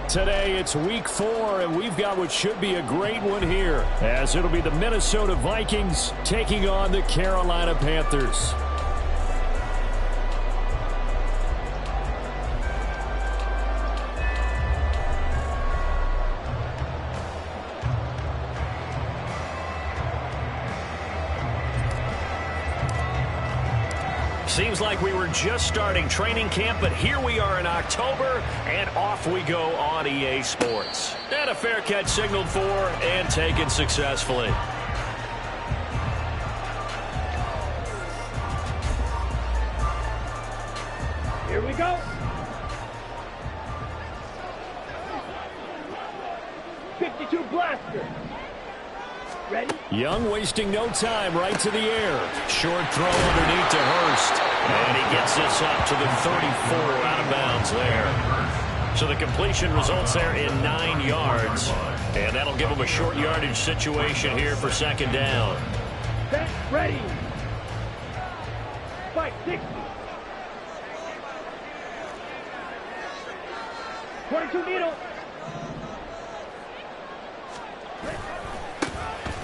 Today it's week 4, and we've got what should be a great one here, as it'll be the Minnesota Vikings taking on the Carolina Panthers. Seems like we were just starting training camp, but here we are in October, and off we go on EA Sports. And a fair catch signaled for and taken successfully. Here we go. 52 blaster. Ready? Young wasting no time, right to the air. Short throw underneath to Hurst. And he gets this up to the 34, out of bounds there. So the completion results there in 9 yards. And that'll give him a short yardage situation here for second down. Set, ready. 560. 22 needle.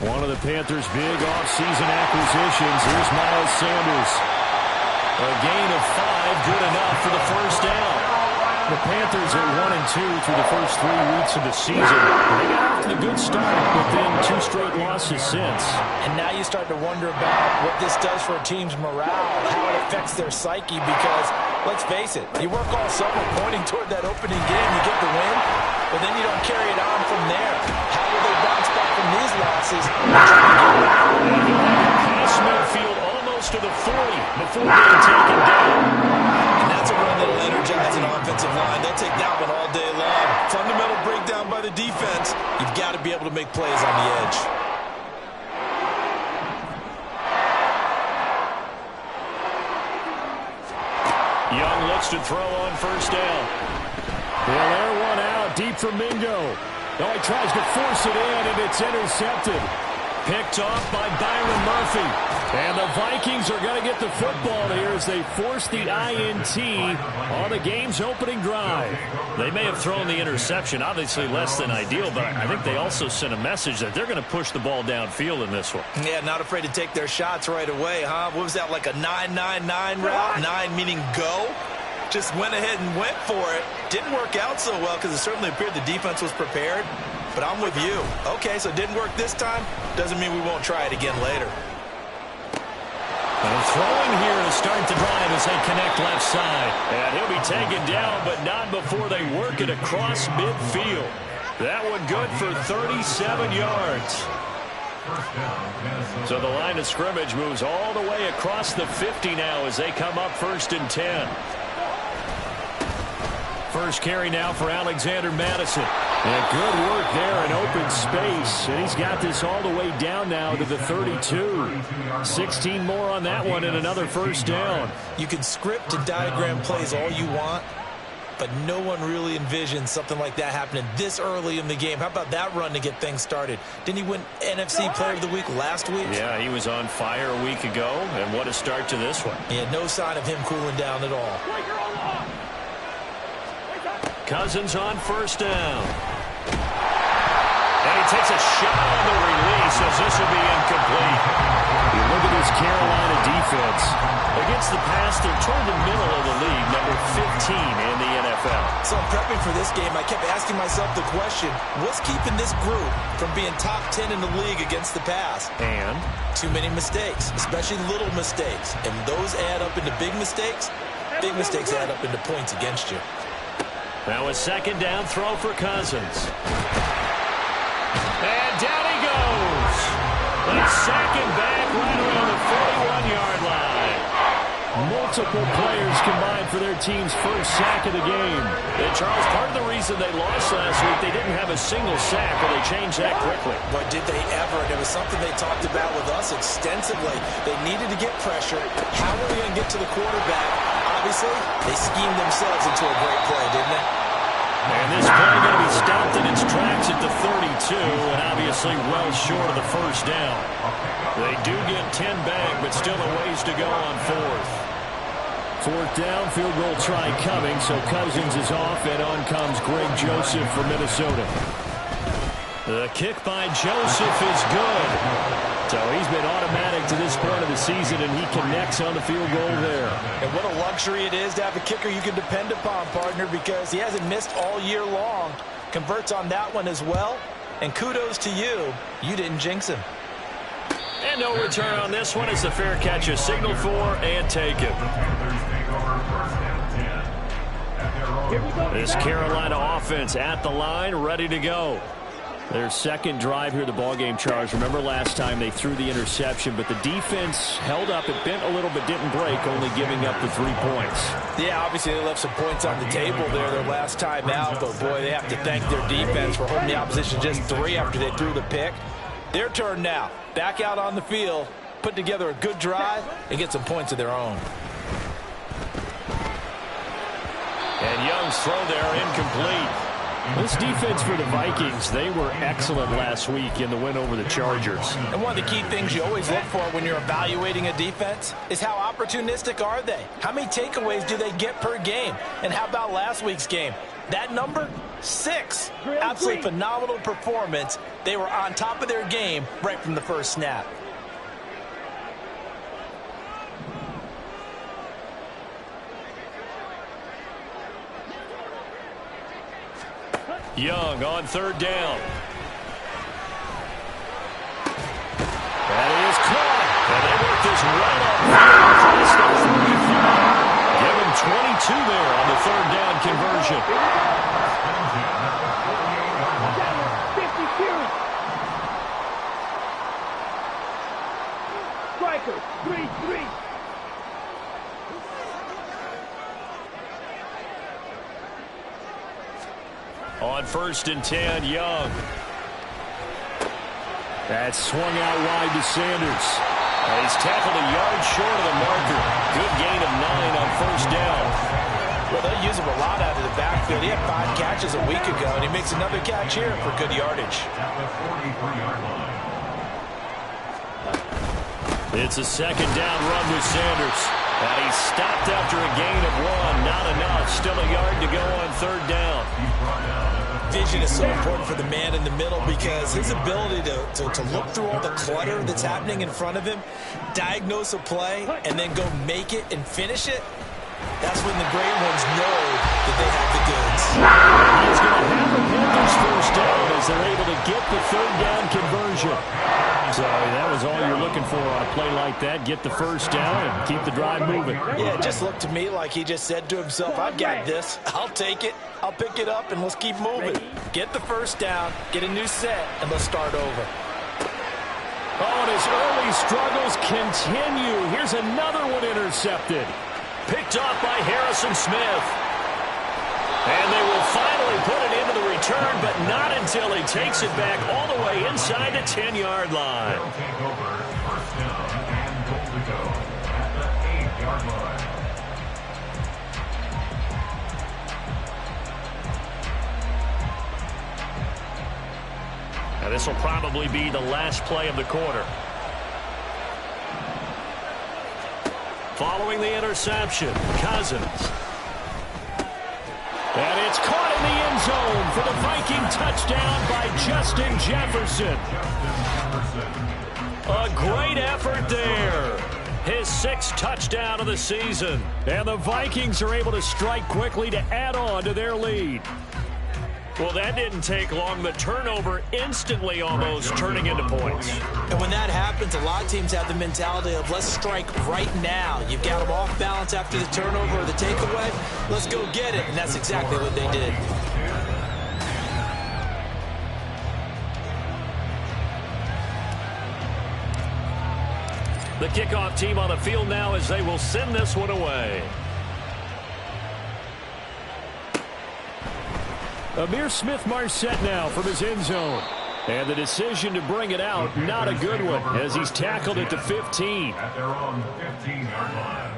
One of the Panthers' big offseason acquisitions. Here's Miles Sanders. A gain of 5, good enough for the first down. The Panthers are 1-2 through the first 3 weeks of the season. They got off to a good start, but then 2 straight losses since. And now you start to wonder about what this does for a team's morale, how it affects their psyche, because, let's face it, you work all summer pointing toward that opening game, you get the win, but then you don't carry it on from there. How will they bounce back from these losses? Pass midfield almost to the 40 before being taken down. And that's a run that'll energize an offensive line. They'll take that one all day long. Fundamental breakdown by the defense. You've got to be able to make plays on the edge. Young looks to throw on first down. They'll air one out deep for Mingo. Oh, he tries to force it in, and it's intercepted. Picked off by Byron Murphy. And the Vikings are going to get the football here as they force the INT on the game's opening drive. They may have thrown the interception, obviously less than ideal, but I think they also sent a message that they're going to push the ball downfield in this one. Yeah, not afraid to take their shots right away, huh? What was that, like a 9-9-9 route? 9 meaning go? Just went ahead and went for it. Didn't work out so well because it certainly appeared the defense was prepared. But I'm with you. Okay, so it didn't work this time. Doesn't mean we won't try it again later. And throwing here to start the drive as they connect left side. And he'll be taken down, but not before they work it across midfield. That one good for 37 yards. So the line of scrimmage moves all the way across the 50 now as they come up 1st and 10. First carry now for Alexander Madison. And good work there in open space. And he's got this all the way down now to the 32. 16 more on that one and another first down. You can script and diagram plays all you want, but no one really envisions something like that happening this early in the game. How about that run to get things started? Didn't he win NFC Player of the Week last week? Yeah, he was on fire a week ago, and what a start to this one. Yeah, no sign of him cooling down at all. Cousins on first down. And he takes a shot on the release as this will be incomplete. You look at this Carolina defense. Against the pass, they're toward the middle of the league, number 15 in the NFL. So in prepping for this game, I kept asking myself the question, what's keeping this group from being top 10 in the league against the pass? And? Too many mistakes, especially little mistakes. And those add up into big mistakes. Big mistakes add up into points against you. Now a second down throw for Cousins. And down he goes. They sack him back right around the 41-yard line. Multiple players combined for their team's first sack of the game. And Charles, part of the reason they lost last week, they didn't have a single sack, but they changed that quickly. But did they ever? And it was something they talked about with us extensively. They needed to get pressure. How were they going to get to the quarterback? Obviously, they schemed themselves into a great play, didn't they? And this play going to be stopped in its tracks at the 32, and obviously well short of the first down. They do get 10 back, but still a ways to go on 4th. Fourth down, field goal try coming, so Cousins is off, and on comes Greg Joseph for Minnesota. The kick by Joseph is good. So he's been automatic to this point of the season, and he connects on the field goal there. And what a luxury it is to have a kicker you can depend upon, partner, because he hasn't missed all year long. Converts on that one as well. And kudos to you. You didn't jinx him. And no return on this one. It's a fair catch, a signal for, and take it. This Carolina offense at the line, ready to go. Their second drive here, the ballgame, Charles. Remember last time they threw the interception, but the defense held up. It bent a little but didn't break, only giving up the 3 points. Yeah, obviously they left some points on the table there their last time out, but boy, they have to thank their defense for holding the opposition just 3 after they threw the pick. Their turn now. Back out on the field, put together a good drive, and get some points of their own. And Young's throw there incomplete. This defense for the Vikings, they were excellent last week in the win over the Chargers. And one of the key things you always look for when you're evaluating a defense is how opportunistic are they? How many takeaways do they get per game? And how about last week's game? That number, 6. Absolutely phenomenal performance. They were on top of their game right from the first snap. Young on third down. That is caught. And they work this right up. Give him 22 there on the third down conversion. 52. Striker, 3-3. On 1st and 10, Young. That's swung out wide to Sanders. And he's tackled a yard short of the marker. Good gain of 9 on 1st down. Well, they use him a lot out of the backfield. He had 5 catches a week ago, and he makes another catch here for good yardage. It's a second down run with Sanders. And he's stopped after a gain of 1. Not enough. Still a yard to go on third down. Vision is so important for the man in the middle because his ability to look through all the clutter that's happening in front of him, diagnose a play, and then go make it and finish it, that's when the great ones know that they have the goods. He's going to have the Panthers first down as they're able to get the third down conversion. So that was all you're looking for on a play like that. Get the first down and keep the drive moving. Yeah, it just looked to me like he just said to himself, I've got this. I'll take it. I'll pick it up, and let's keep moving. Get the first down, get a new set, and let's start over. Oh, and his early struggles continue. Here's another one intercepted. Picked off by Harrison Smith. And they will finally put it into the return, but not until he takes it back all the way inside the 10-yard line. Now this will probably be the last play of the quarter. Following the interception, Cousins. And it's caught in the end zone for the Viking touchdown by Justin Jefferson. A great effort there. His 6th touchdown of the season. And the Vikings are able to strike quickly to add on to their lead. Well, that didn't take long. The turnover instantly almost turning into points. And when that happens, a lot of teams have the mentality of let's strike right now. You've got them off balance after the turnover or the takeaway. Let's go get it. And that's exactly what they did. The kickoff team on the field now as they will send this one away. Amir Smith-Marset now from his end zone. And the decision to bring it out, not a good one, as he's tackled at the 15. At their own 15-yard line.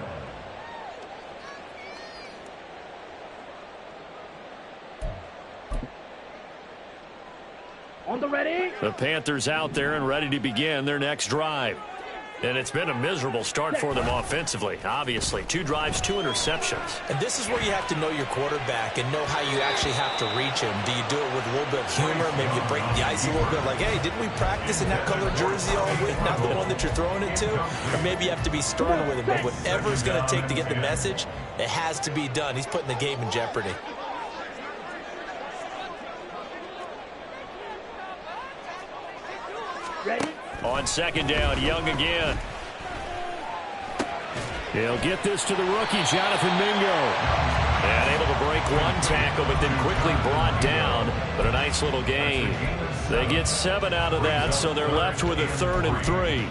On the ready. The Panthers out there and ready to begin their next drive. And it's been a miserable start for them offensively, obviously. 2 drives, 2 interceptions. And this is where you have to know your quarterback and know how you actually have to reach him. Do you do it with a little bit of humor? Maybe you break the ice a little bit, like, hey, didn't we practice in that color jersey all week, not the one that you're throwing it to? Or maybe you have to be stern with him. But whatever it's going to take to get the message, it has to be done. He's putting the game in jeopardy. Ready? On second down, Young again. He'll get this to the rookie, Jonathan Mingo. And able to break 1 tackle, but then quickly brought down. But a nice little gain. They get 7 out of that, so they're left with a 3rd and 3.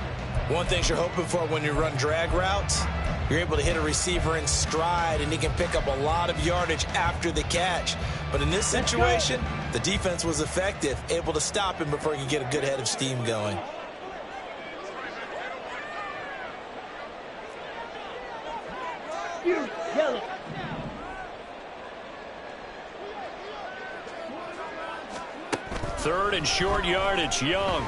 One thing you're hoping for when you run drag routes, you're able to hit a receiver in stride, and he can pick up a lot of yardage after the catch. But in this situation, the defense was effective, able to stop him before he could get a good head of steam going. Yellow. Third and short yardage, Young.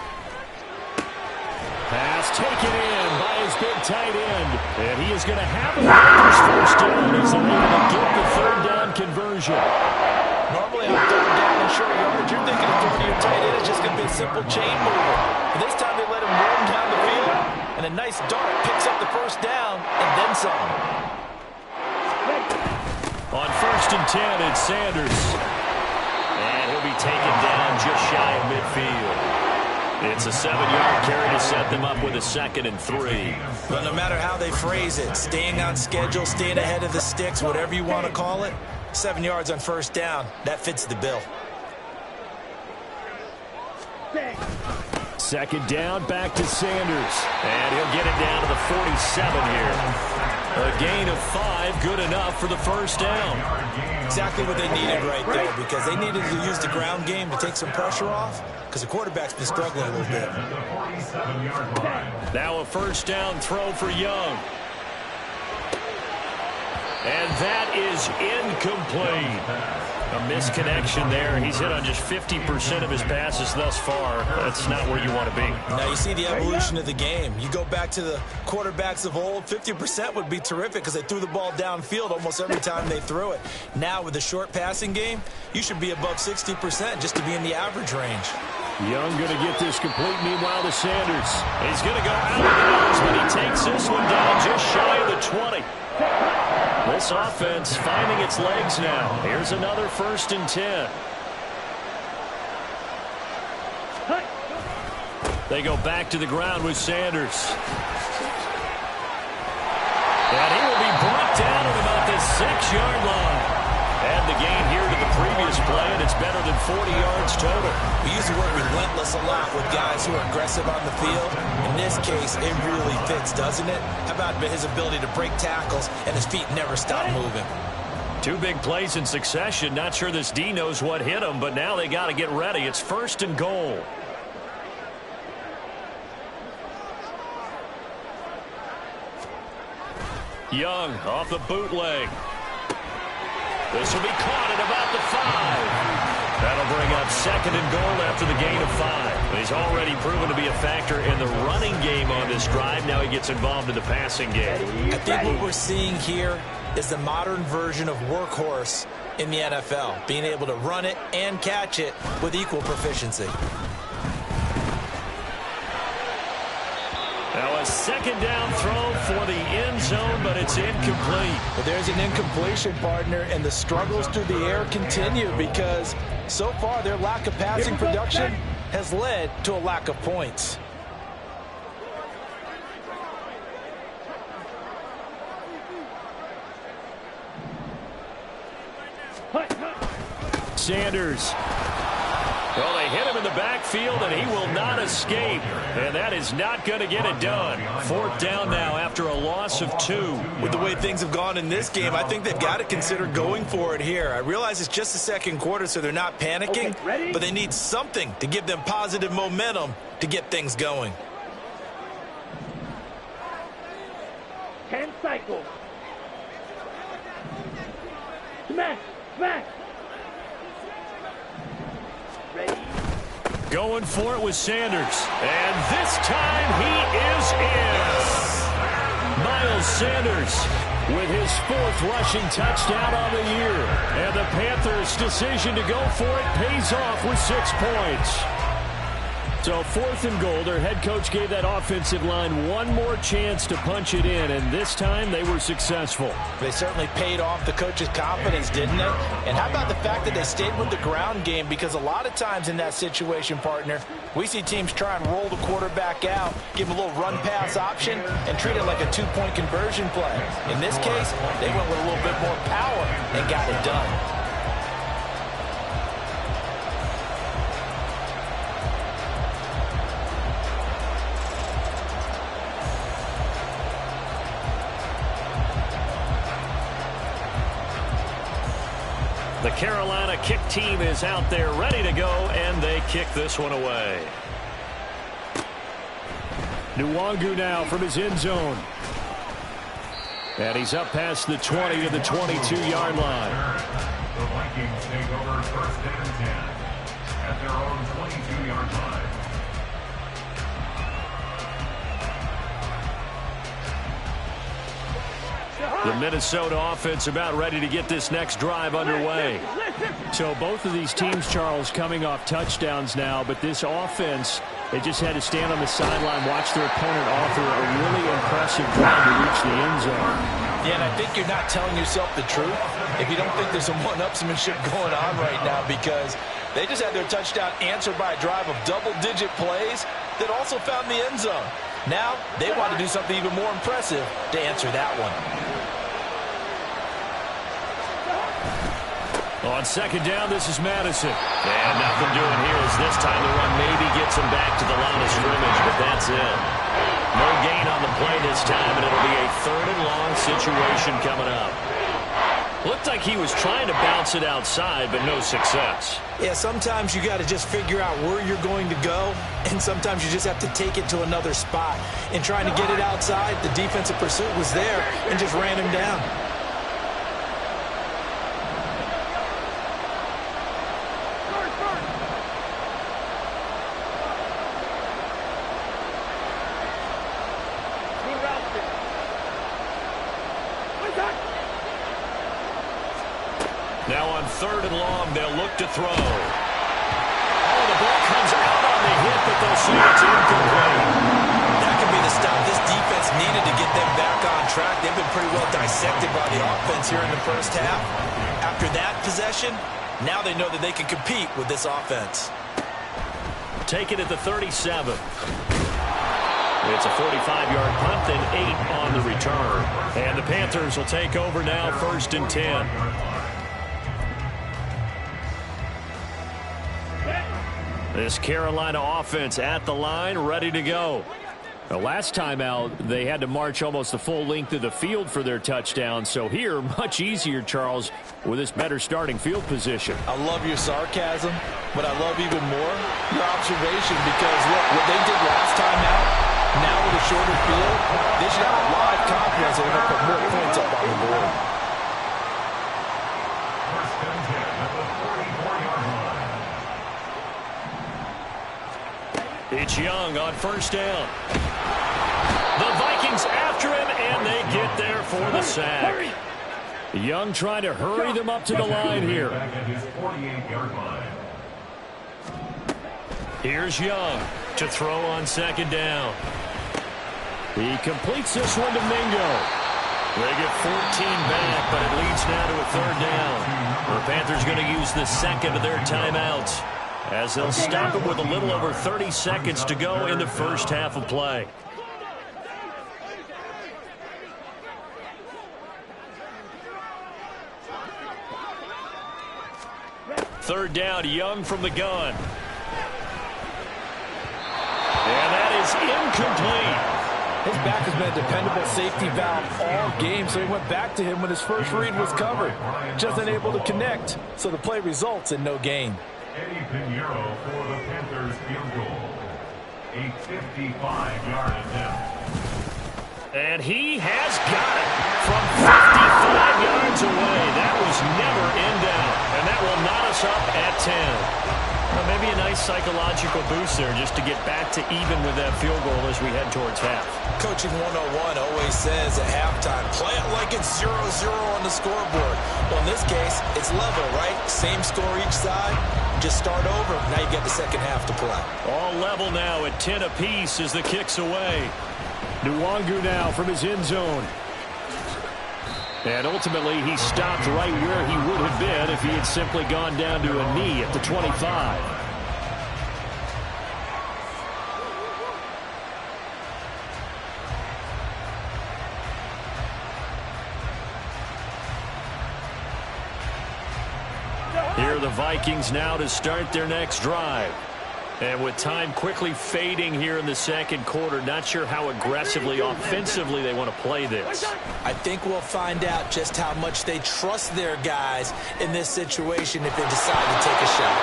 Pass taken in by his big tight end. And he is going to have his first down. He's unable to get the 3rd down conversion. Normally on 3rd down and short yardage, you're thinking of throwing to your tight end. It's just going to be a simple chain mover. But this time they let him roam down the field. And a nice dart picks up the 1st down and then some. On 1st and 10, it's Sanders. And he'll be taken down just shy of midfield. It's a 7-yard carry to set them up with a 2nd and 3. But no matter how they phrase it, staying on schedule, staying ahead of the sticks, whatever you want to call it, 7 yards on 1st down, that fits the bill. 2nd down, back to Sanders. And he'll get it down to the 47 here. A gain of 5, good enough for the 1st down. Exactly what they needed right there, because they needed to use the ground game to take some pressure off, because the quarterback's been struggling a little bit. Now a 1st down throw for Young. And that is incomplete. A misconnection there. He's hit on just 50% of his passes thus far. That's not where you want to be. Now you see the evolution of the game. You go back to the quarterbacks of old, 50% would be terrific because they threw the ball downfield almost every time they threw it. Now with the short passing game, you should be above 60% just to be in the average range. Young going to get this complete. Meanwhile to Sanders. He's going to go out of bounds, but he takes this one down just shy of the 20. This offense finding its legs now. Here's another 1st and 10. They go back to the ground with Sanders. And he will be brought down at about the 6-yard line. Add the gain here to the previous play, and it's better than 40 yards total. We use the word relentless a lot with guys who are aggressive on the field. In this case, it really fits, doesn't it? How about his ability to break tackles and his feet never stop moving? 2 big plays in succession. Not sure this D knows what hit him, but now they got to get ready. It's 1st and goal. Young off the bootleg. This will be caught at about the 5. That'll bring up 2nd and goal after the gain of 5. He's already proven to be a factor in the running game on this drive. Now he gets involved in the passing game. I think what we're seeing here is the modern version of workhorse in the NFL, being able to run it and catch it with equal proficiency. Now a 2nd down throw for the end zone, but it's incomplete. Well, there's an incompletion, partner, and the struggles through the air continue because so far their lack of passing production has led to a lack of points. Sanders. Well, they hit him in the backfield, and he will not escape. And that is not going to get it done. 4th down now after a loss of 2. With the way things have gone in this game, I think they've got to consider going for it here. I realize it's just the 2nd quarter, so they're not panicking, but they need something to give them positive momentum to get things going. 10 cycles. Smash, smash. Ready? Going for it with Sanders. And this time he is in. Miles Sanders with his 4th rushing touchdown on the year. And the Panthers' decision to go for it pays off with 6 points. So 4th and goal, their head coach gave that offensive line one more chance to punch it in, and this time they were successful. They certainly paid off the coach's confidence, didn't they? And how about the fact that they stayed with the ground game? Because a lot of times in that situation, partner, we see teams try and roll the quarterback out, give him a little run-pass option, and treat it like a 2-point conversion play. In this case, they went with a little bit more power and got it done. The Carolina kick team is out there ready to go, and they kick this one away. Nwangu now from his end zone. And he's up past the 20 to the 22-yard line. The Vikings take over 1st and 10 at their own 22-yard line. The Minnesota offense about ready to get this next drive underway. So both of these teams, Charles, coming off touchdowns now, but this offense, they just had to stand on the sideline, watch their opponent offer a really impressive drive to reach the end zone. Yeah, and I think you're not telling yourself the truth if you don't think there's some one-upsmanship going on right now, because they just had their touchdown answered by a drive of double-digit plays that also found the end zone. Now they want to do something even more impressive to answer that one. On 2nd down, this is Madison. And nothing doing here as this time the run maybe gets him back to the line of scrimmage, but that's it. No gain on the play this time, and it'll be a 3rd and long situation coming up. Looked like he was trying to bounce it outside, but no success. Yeah, sometimes you got to just figure out where you're going to go, and sometimes you just have to take it to another spot. In trying to get it outside, the defensive pursuit was there and just ran him down. Now on 3rd and long, they'll look to throw. Oh, the ball comes out on the hit, but they'll say it's incomplete. That could be the stop this defense needed to get them back on track. They've been pretty well dissected by the offense here in the 1st half. After that possession, now they know that they can compete with this offense. Take it at the 37. It's a 45-yard punt, then 8 on the return. And the Panthers will take over now, 1st and 10. This Carolina offense at the line, ready to go. The last time out, they had to march almost the full length of the field for their touchdown. So here, much easier, Charles, with this better starting field position. I love your sarcasm, but I love even more your observation, because look, what they did last time out, now with a shorter field, they should have a lot of confidence they're going to put more points up on the board. 1st and 10 at the 44-yard line. It's Young on 1st down. The Vikings after him, and they get there for the sack. Young trying to hurry them up to the line here. Back at his 48-yard line. Here's Young to throw on 2nd down. He completes this one to Mingo. They get 14 back, but it leads now to a 3rd down. The Panthers going to use the 2nd of their timeouts, as they'll stop it with a little over 30 seconds to go in the 1st half of play. Third down, Young from the gun. And that is incomplete. His back has been a dependable safety valve all game, so he went back to him when his first read was covered. Just unable to connect, so the play results in no gain. Eddie Pinheiro for the Panthers field goal. A 55-yard attempt. And he has got it from 55 yards away. That was never in doubt. And that will knot us up at 10. maybe a nice psychological boost there just to get back to even with that field goal as we head towards half. Coaching 101 always says at halftime, play it like it's 0-0 on the scoreboard. Well, in this case, it's level, right? Same score each side. Just start over. Now you get the second half to play. All level now at 10 apiece as the kick's away. Nwangu now from his end zone. And ultimately, he stopped right where he would have been if he had simply gone down to a knee at the 25. Here are the Vikings now to start their next drive. And with time quickly fading here in the second quarter, not sure how aggressively, offensively they want to play this. I think we'll find out just how much they trust their guys in this situation if they decide to take a shot.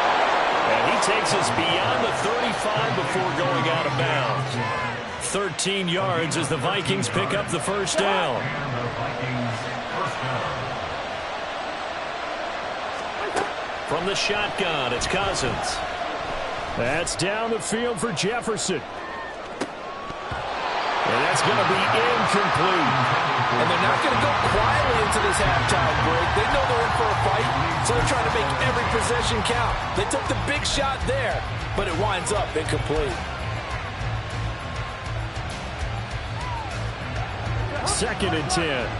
And he takes us beyond the 35 before going out of bounds. 13 yards as the Vikings pick up the first down. From the shotgun, it's Cousins. That's down the field for Jefferson. And that's going to be incomplete. And they're not going to go quietly into this halftime break. They know they're in for a fight, so they're trying to make every possession count. They took the big shot there, but it winds up incomplete. Second and 10.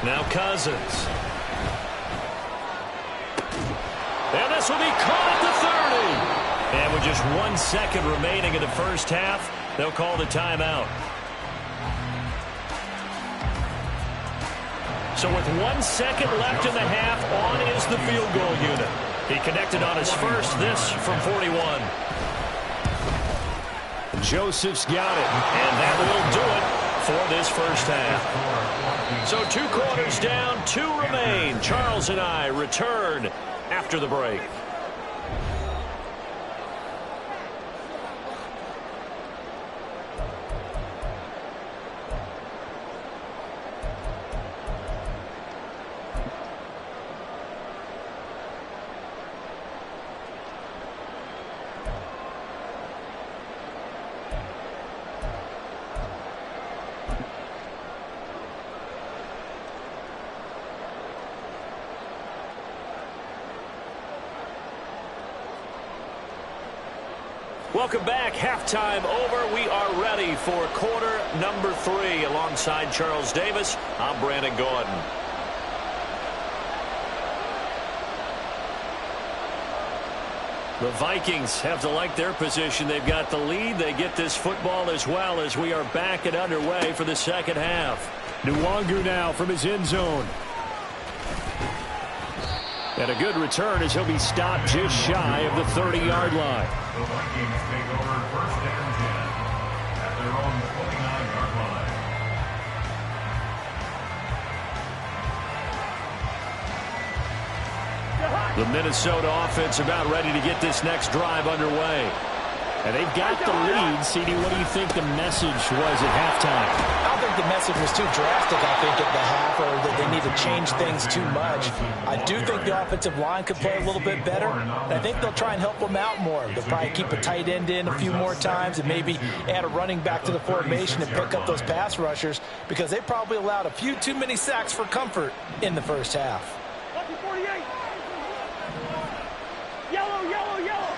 Now Cousins. And this will be caught at the 30. And with just 1 second remaining in the first half, they'll call the timeout. So with 1 second left in the half, on is the field goal unit. He connected on his first, this from 41. Joseph's got it, and that will do it for this first half. So 2 quarters down, 2 remain. Charles and I return after the break. Welcome back. Halftime over. We are ready for quarter number 3. Alongside Charles Davis, I'm Brandon Gordon. The Vikings have to like their position. They've got the lead. They get this football as well as we are back and underway for the second half. Nwangu now from his end zone. And a good return as he'll be stopped just shy of the 30-yard line. The Vikings take over first and 10 at their own 29-yard line. The Minnesota offense about ready to get this next drive underway. And they've got the lead. CD, what do you think the message was at halftime? I don't think the message was too drastic, I think, at the half, or that they need to change things too much. I do think the offensive line could play a little bit better, and I think they'll try and help them out more. They'll probably keep a tight end in a few more times and maybe add a running back to the formation and pick up those pass rushers, because they probably allowed a few too many sacks for comfort in the first half. 48. Yellow, yellow, yellow.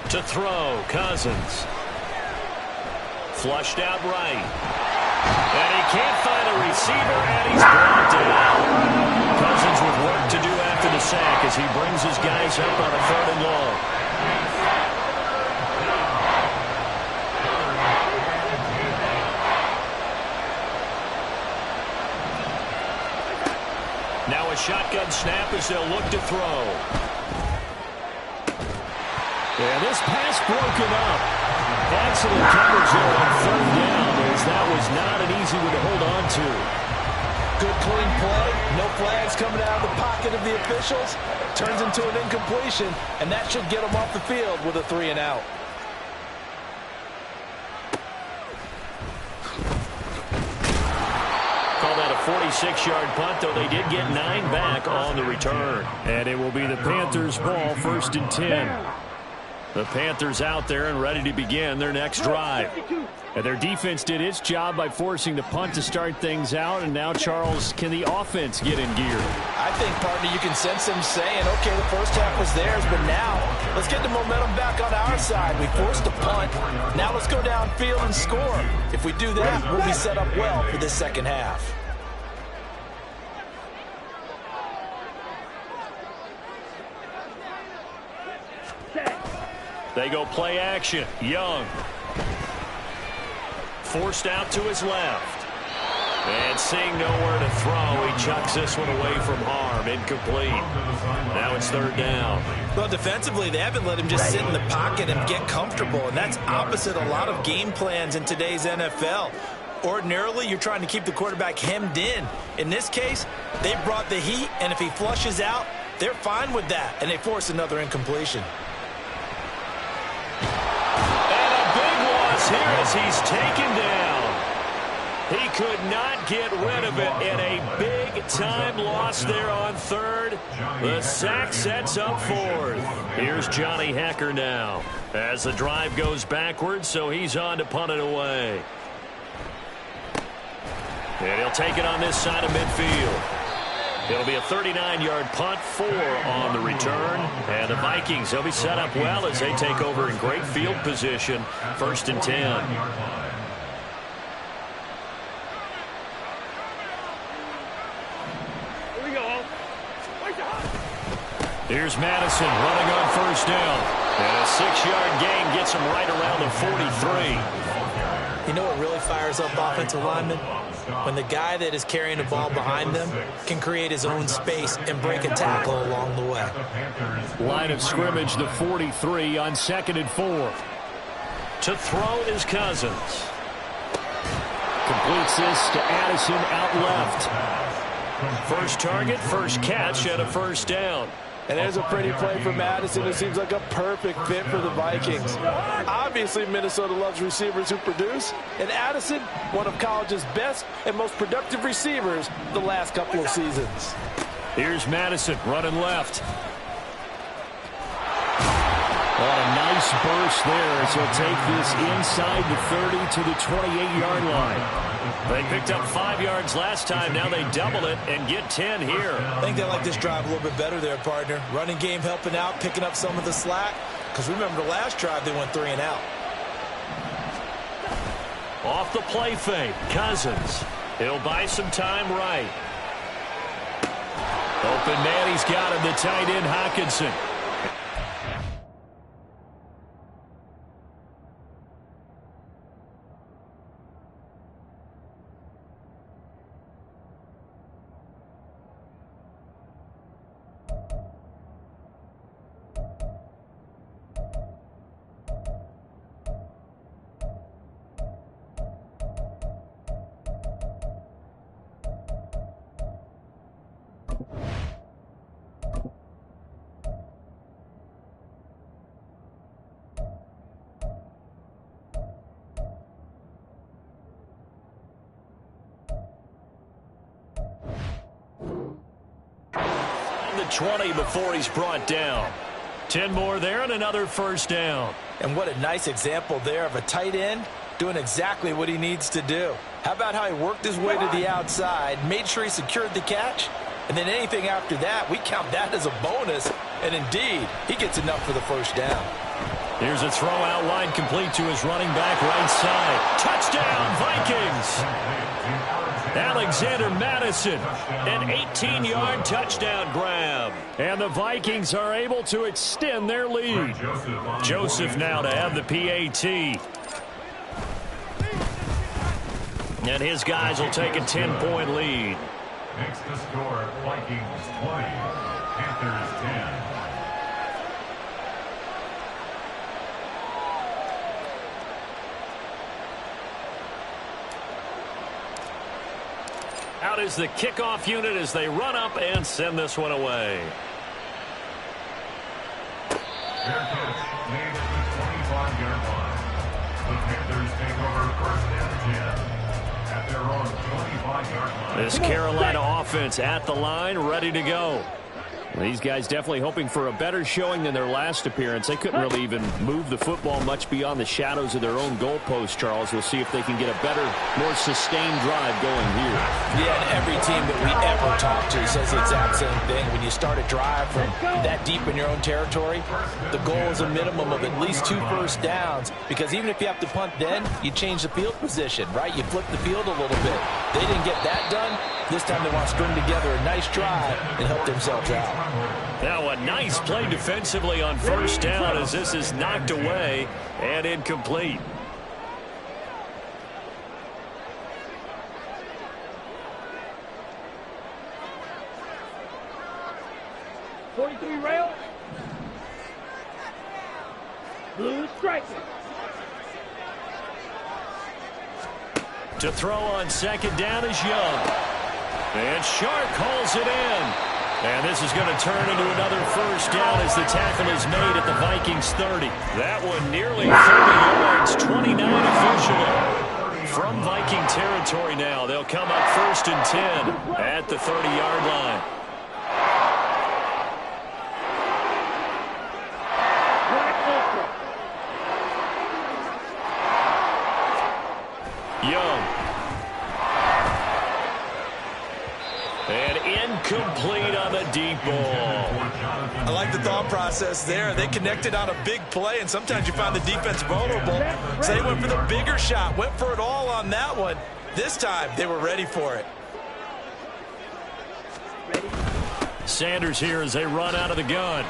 To throw, Cousins. Flushed out right. And he can't find a receiver, and he's brought down. Cousins with work to do after the sack as he brings his guys up on a 3rd and long. Now a shotgun snap as they'll look to throw. And this pass broken up. Excellent coverage there on 3rd down, as that was not an easy one to hold on to. Good clean play. No flags coming out of the pocket of the officials. Turns into an incompletion, and that should get them off the field with a 3 and out. Call that a 46-yard punt, though they did get 9 back on the return. And it will be the Panthers' ball, 1st and 10. The Panthers out there and ready to begin their next drive. And their defense did its job by forcing the punt to start things out. And now, Charles, can the offense get in gear? I think, partner, you can sense them saying, okay, the first half was theirs, but now let's get the momentum back on our side. We forced the punt. Now let's go downfield and score. If we do that, we'll be set up well for this second half. They go play action. Young. Forced out to his left. And seeing nowhere to throw, he chucks this one away from harm. Incomplete. Now it's 3rd down. Well, defensively, they haven't let him just sit in the pocket and get comfortable, and that's opposite a lot of game plans in today's NFL. Ordinarily, you're trying to keep the quarterback hemmed in. In this case, they brought the heat, and if he flushes out, they're fine with that, and they force another incompletion. Here as he's taken down. He could not get rid of it in a big-time loss there on 3rd. The sack sets up 4th. Here's Johnny Hecker now as the drive goes backwards, so he's on to punt it away. And he'll take it on this side of midfield. It'll be a 39-yard punt, 4 on the return. And the Vikings, they'll be set up well as they take over in great field position. 1st and 10. Here we go. Here's Madison running on 1st down. And a 6-yard gain gets him right around the 43. You know what really fires up offensive linemen? When the guy that is carrying the ball behind them can create his own space and break a tackle along the way. Line of scrimmage, the 43 on 2nd and 4. To throw is Cousins. Completes this to Addison out left. First target, first catch, and a 1st down. And there's a pretty play for Madison. It seems like a perfect fit for the Vikings. Obviously, Minnesota loves receivers who produce. And Addison, one of college's best and most productive receivers the last couple of seasons. Here's Madison running left. What a nice burst there as he'll take this inside the 30 to the 28-yard line. They picked up 5 yards last time. Now they double it and get 10 here. I think they like this drive a little bit better there, partner. Running game helping out, picking up some of the slack. Because remember, the last drive they went 3 and out. Off the play fake, Cousins. He'll buy some time right. Open man, he's got him, the tight end, Hockenson. The 20 before he's brought down. 10 more there and another 1st down. And what a nice example there of a tight end doing exactly what he needs to do. How about how he worked his way to the outside, made sure he secured the catch, and then anything after that, we count that as a bonus. And indeed, he gets enough for the 1st down. Here's a throw out wide complete to his running back right side. Touchdown, Vikings! Alexander Madison, an 18-yard touchdown grab. And the Vikings are able to extend their lead. Joseph now to have the PAT. And his guys will take a 10-point lead. Makes the score Vikings 20, Panthers 10. Out is the kickoff unit as they run up and send this one away. Fair catch made at the 25-yard line. The Panthers take over 1st and 10 at their own 25. 25-yard line. This Carolina offense at the line, ready to go. These guys definitely hoping for a better showing than their last appearance. They couldn't really even move the football much beyond the shadows of their own goalpost, Charles. We'll see if they can get a better, more sustained drive going here. Yeah, and every team that we ever talk to says the exact same thing. When you start a drive from that deep in your own territory, the goal is a minimum of at least 2 first downs, because even if you have to punt then, you change the field position, right? You flip the field a little bit. They didn't get that done. This time they want to string together a nice drive and help themselves out. Now a nice play defensively on first down as this is knocked away and incomplete. .43 rail. Blue striker. To throw on second down is Young. And Shark hauls it in. And this is going to turn into another first down as the tackle is made at the Vikings 30. That one nearly 30 yards, 29 officially. From Viking territory now, they'll come up 1st and 10 at the 30-yard line. Young. And incomplete on the deep ball. I like the thought process there. They connected on a big play, and sometimes you find the defense vulnerable. So they went for the bigger shot, went for it all on that one. This time, they were ready for it. Sanders here as they run out of the gun.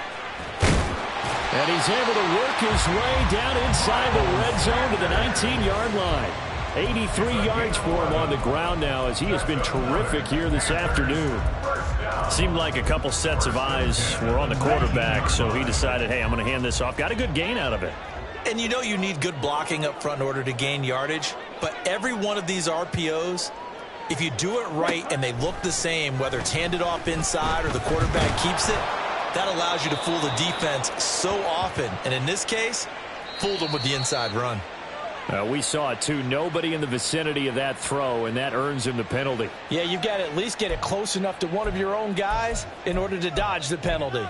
And he's able to work his way down inside the red zone to the 19-yard line. 83 yards for him on the ground now as he has been terrific here this afternoon. Seemed like a couple sets of eyes were on the quarterback, so he decided, hey, I'm going to hand this off. Got a good gain out of it. And you know you need good blocking up front in order to gain yardage, but every one of these RPOs, if you do it right and they look the same, whether it's handed off inside or the quarterback keeps it, that allows you to fool the defense so often. And in this case, fooled them with the inside run. We saw it, too. Nobody in the vicinity of that throw, and that earns him the penalty. Yeah, you've got to at least get it close enough to one of your own guys in order to dodge the penalty.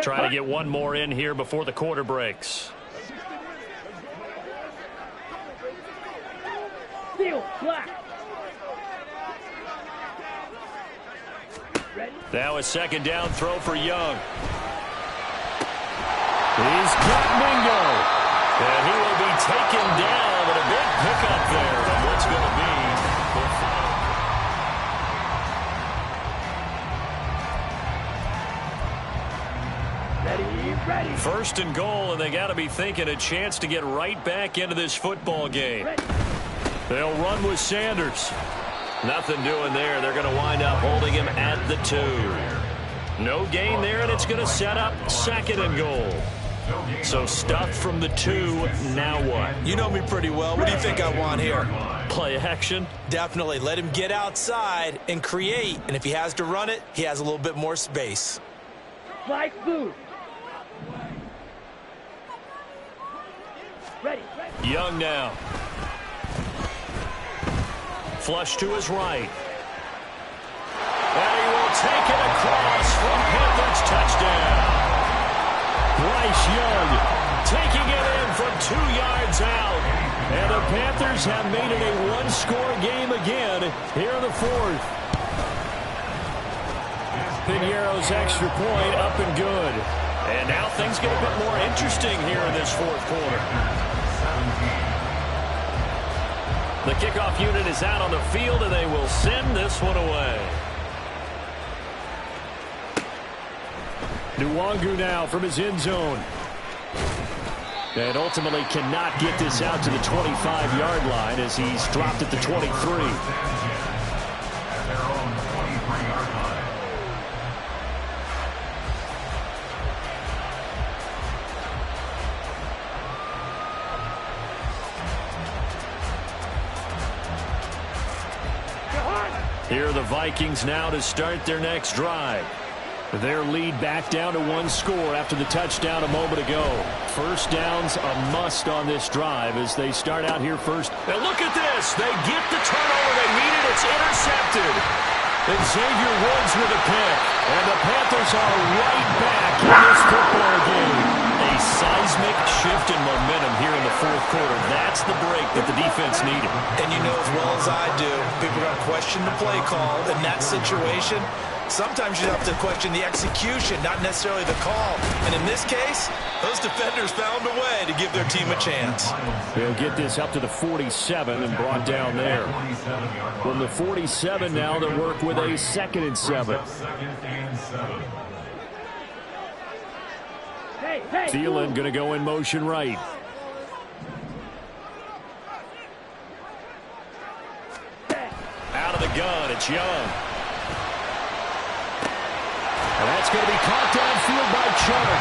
Trying to get one more in here before the quarter breaks. Steel, black. Now a second down throw for Young. He's got Mingo. And he will be taken down, and a big pickup there on what's going to be Ready. 1st and goal, and they got to be thinking a chance to get right back into this football game. They'll run with Sanders. Nothing doing there. They're going to wind up holding him at the 2. No gain there, and it's going to set up 2nd and goal. So stuffed from the 2, now what? You know me pretty well. What do you think I want here? Play action? Definitely. Let him get outside and create. And if he has to run it, he has a little bit more space. Flag blue. Ready. Young now. Flush to his right. And he will take it across from Panthers touchdown. Bryce Young taking it in from 2 yards out. And the Panthers have made it a one-score game again here in the 4th. Piñeiro's extra point up and good. And now things get a bit more interesting here in this 4th quarter. The kickoff unit is out on the field, and they will send this one away. Nwangu now from his end zone. And ultimately cannot get this out to the 25-yard line as he's dropped at the 23. At their own 23-yard line. Here are the Vikings now to start their next drive. Their lead back down to one score after the touchdown a moment ago. First down's a must on this drive as they start out here first. And look at this. They get the turnover they needed. It's intercepted. And Xavier Woods with a pick. And the Panthers are right back in this football game. A seismic shift in momentum here in the fourth quarter. That's the break that the defense needed. And you know as well as I do, people are going to question the play call in that situation. Sometimes you have to question the execution, not necessarily the call. And in this case, those defenders found a way to give their team a chance. They'll get this up to the 47 and brought down there. From the 47 now, they'll work with a 2nd and 7. Thielen going to go in motion right. Out of the gun, it's Young. And that's going to be caught downfield by Chubb.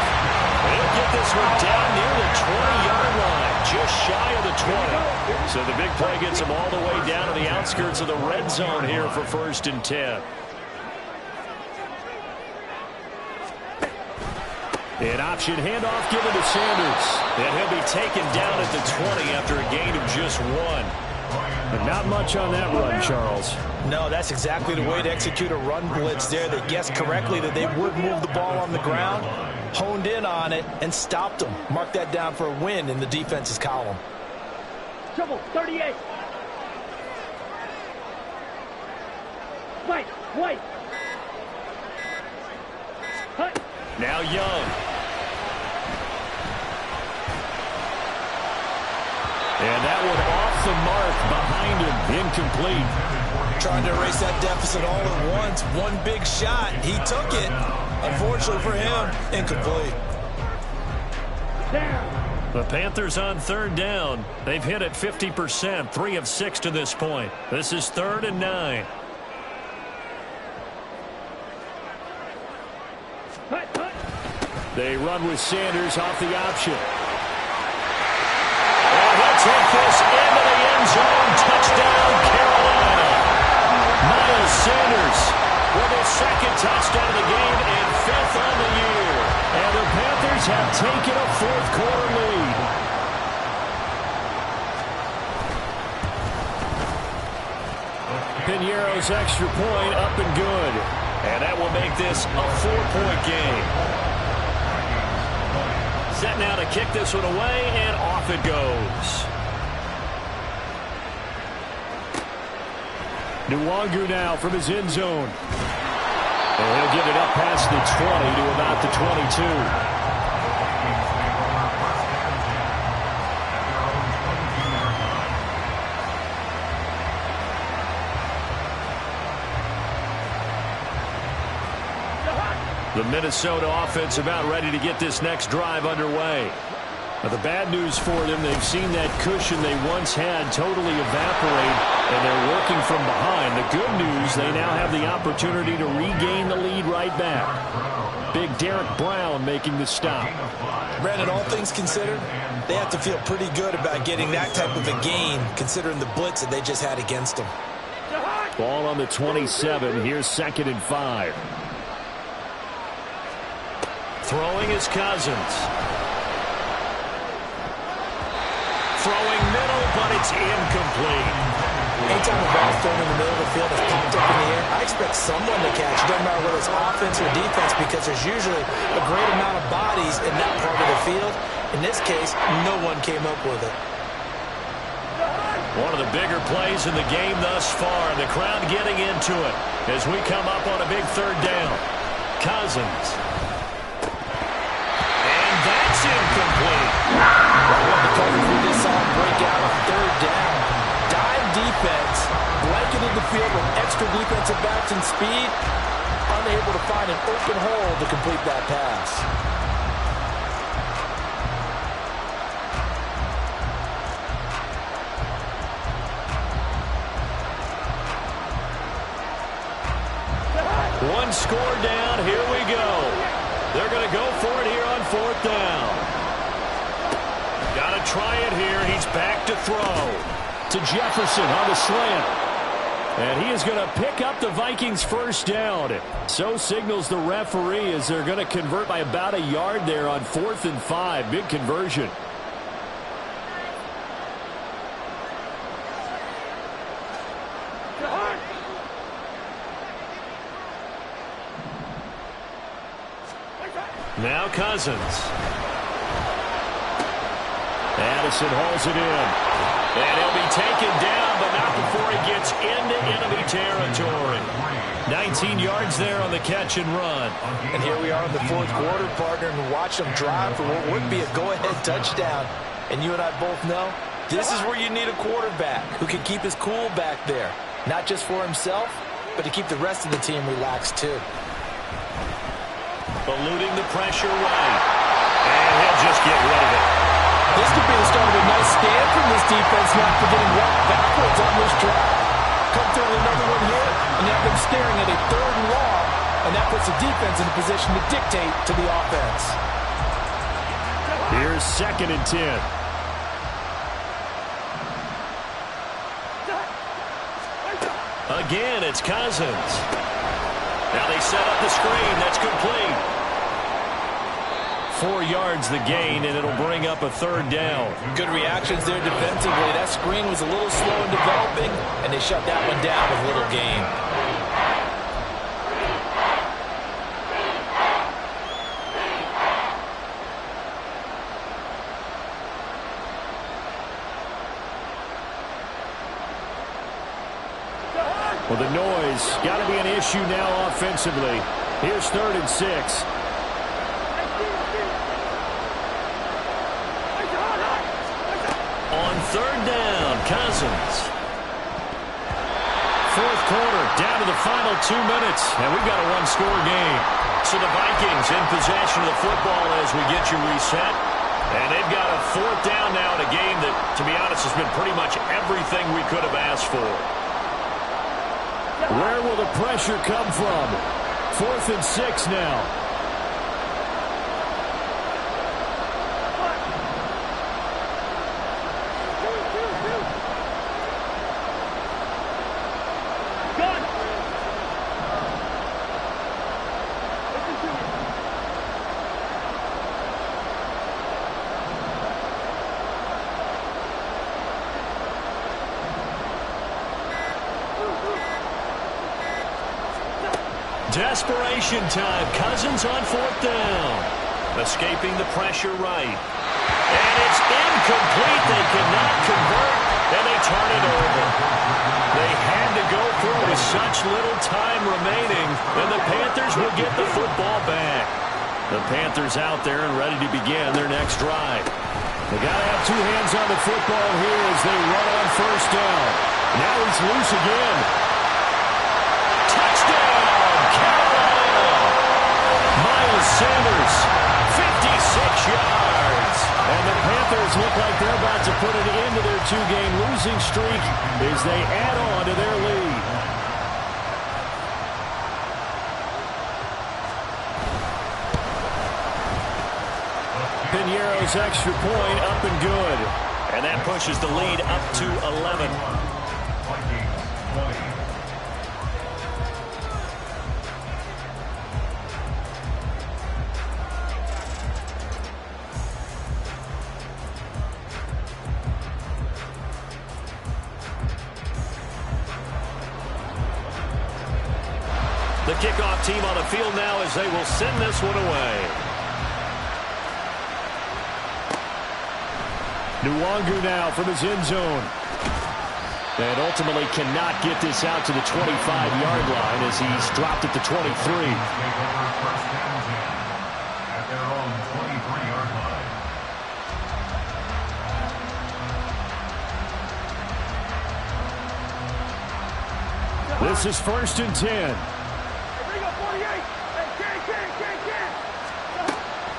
They'll get this one down near the 20-yard line, just shy of the 20. So the big play gets them all the way down to the outskirts of the red zone here for 1st and 10. An option handoff given to Sanders. And he'll be taken down at the 20 after a gain of just 1. And not much on that run, Charles. No, that's exactly the way to execute a run blitz there. They guessed correctly that they would move the ball on the ground, honed in on it, and stopped them. Mark that down for a win in the defense's column. Trouble, 38. White. Hut. Now Young. And that one off the mark behind him. Incomplete. Trying to erase that deficit all at once. One big shot. He took it. Unfortunately for him, incomplete. Down. The Panthers on 3rd down. They've hit it 50%, 3 of 6 to this point. This is 3rd and 9. Hut. They run with Sanders off the option. Take this into the end zone. Touchdown, Carolina. Miles Sanders with his 2nd touchdown of the game and 5th on the year. And the Panthers have taken a 4th quarter lead. Piñeiro's extra point up and good. And that will make this a 4-point game. Set now to kick this one away, and off it goes. Nwangu now from his end zone. And he'll get it up past the 20 to about the 22. The Minnesota offense about ready to get this next drive underway. Now, the bad news for them, they've seen that cushion they once had totally evaporate, and they're working from behind. The good news, they now have the opportunity to regain the lead right back. Big Derek Brown making the stop. Brandon, all things considered, they have to feel pretty good about getting that type of a gain, considering the blitz that they just had against them. Ball on the 27. Here's 2nd and 5. Throwing is Cousins. Throwing middle, but it's incomplete. Anytime the ball's thrown in the middle of the field that's popped up in the air, I expect someone to catch. It doesn't matter whether it's offense or defense, because there's usually a great amount of bodies in that part of the field. In this case, no one came up with it. One of the bigger plays in the game thus far. The crowd getting into it as we come up on a big 3rd down. Cousins. And that's incomplete. The coverage we just saw break out on 3rd down. Dive defense, blanketed the field with extra defensive backs and speed, unable to find an open hole to complete that pass. One score down. Here we go. They're going to go for it here on 4th down. Got to try it here. He's back to throw. To Jefferson on the slant. And he is going to pick up the Vikings first down. So signals the referee as they're going to convert by about a yard there on 4th and 5. Big conversion. Now Cousins. Addison hauls it in. And he'll be taken down, but not before he gets into enemy territory. 19 yards there on the catch and run. And here we are in the 4th quarter, partner, and watch them drive for what would be a go-ahead touchdown. And you and I both know this is where you need a quarterback who can keep his cool back there. Not just for himself, but to keep the rest of the team relaxed too. Eluding the pressure right. And he'll just get rid of it. This could be the start of a nice stand from this defense, not forgetting walk backwards on this drive. Come through another one here, and you have them staring at a 3rd and long, and that puts the defense in a position to dictate to the offense. Here's 2nd and 10. Again, it's Cousins. Now they set up the screen. That's complete. 4 yards the gain, and it'll bring up a 3rd down. Good reactions there defensively. That screen was a little slow in developing, and they shut that one down with little gain. Well, the noise got to be an issue now offensively. Here's 3rd and 6. On 3rd down, Cousins. 4th quarter, down to the final 2 minutes, and we've got a one-score game. So the Vikings in possession of the football as we get you reset. And they've got a 4th down now in a game that, to be honest, has been pretty much everything we could have asked for. Where will the pressure come from? 4th and 6 now. Desperation time. Cousins on 4th down. Escaping the pressure right. And it's incomplete. They cannot convert, and they turn it over. They had to go through with such little time remaining, and the Panthers will get the football back. The Panthers out there and ready to begin their next drive. They got to have 2 hands on the football here as they run on 1st down. Now he's loose again. Touchdown! Sanders, 56 yards. And the Panthers look like they're about to put an end to their 2-game losing streak as they add on to their lead. Piñeiro's extra point up and good. And that pushes the lead up to 11. Vikings 20. The kickoff team on the field now as they will send this one away. Nwangu now from his end zone. And ultimately cannot get this out to the 25-yard line as he's dropped at the 23. First and 10 at their own 23-yard line. This is 1st and 10.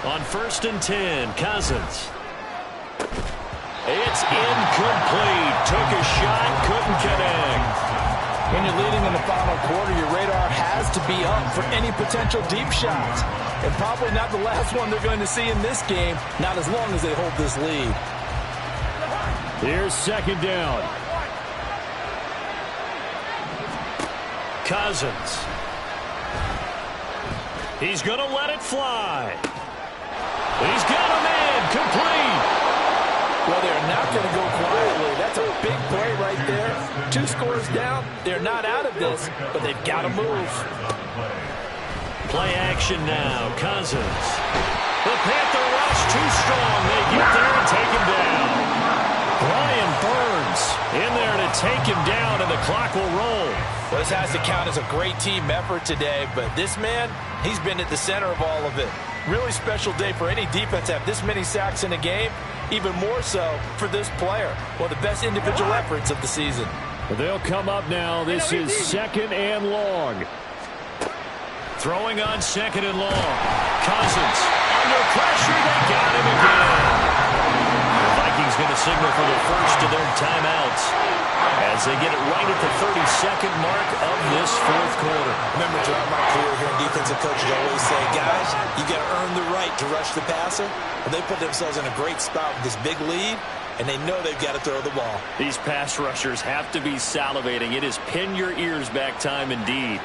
On 1st and 10, Cousins. It's incomplete. Took a shot, couldn't connect. When you're leading in the final quarter, your radar has to be up for any potential deep shots. And probably not the last one they're going to see in this game, not as long as they hold this lead. Here's 2nd down. Cousins. He's going to let it fly. He's got a man complete. Well, they're not going to go quietly. That's a big play right there. 2 scores down. They're not out of this, but they've got to move. Play action now. Cousins. The Panther rush too strong. They get there and take him down. Brian Burns in there to take him down, and the clock will roll. Well, this has to count as a great team effort today, but this man, he's been at the center of all of it. Really special day for any defense to have this many sacks in a game, even more so for this player. One of the best individual efforts of the season. They'll come up now. This is 2nd and long. Throwing on 2nd and long. Cousins under pressure. They got him again. The Vikings going to signal for the first of their timeouts as they get it right at the 32nd mark of this 4th quarter. Remember, throughout my career here in defensive coaches always say, guys, you got to earn the right to rush the passer. And they put themselves in a great spot with this big lead, and they know they've got to throw the ball. These pass rushers have to be salivating. It is pin your ears back time indeed.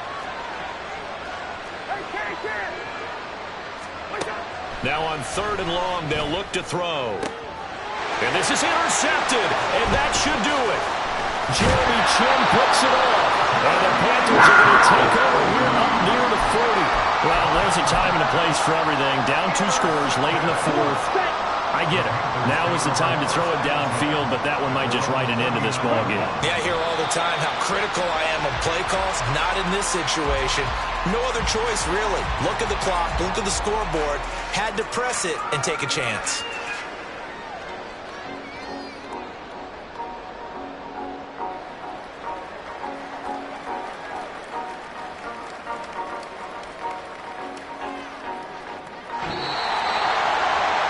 Now on 3rd and long, they'll look to throw. And this is intercepted, and that should do it. Jeremy Chin picks it off. And the Panthers are going to take over here up near the 40. Well, there's a time and a place for everything. Down 2 scores late in the 4th. I get it. Now is the time to throw it downfield, but that one might just write an end to this ballgame. Yeah, I hear all the time how critical I am of play calls. Not in this situation. No other choice, really. Look at the clock, look at the scoreboard. Had to press it and take a chance.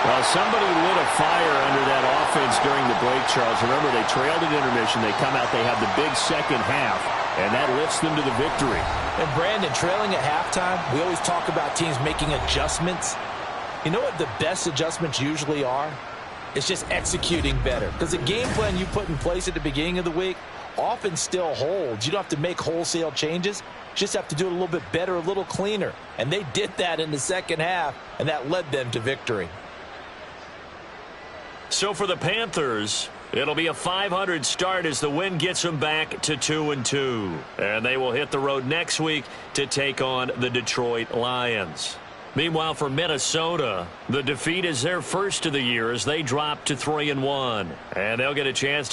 Well, somebody lit a fire under that offense during the break, Charles. Remember, they trailed at intermission. They come out, they have the big second half, and that lifts them to the victory. And Brandon, trailing at halftime, we always talk about teams making adjustments. You know what the best adjustments usually are? It's just executing better. Because the game plan you put in place at the beginning of the week often still holds. You don't have to make wholesale changes. Just have to do it a little bit better, a little cleaner. And they did that in the second half, and that led them to victory. So for the Panthers, it'll be a .500 start as the win gets them back to 2-2. And they will hit the road next week to take on the Detroit Lions. Meanwhile, for Minnesota, the defeat is their first of the year as they drop to 3-1. And they'll get a chance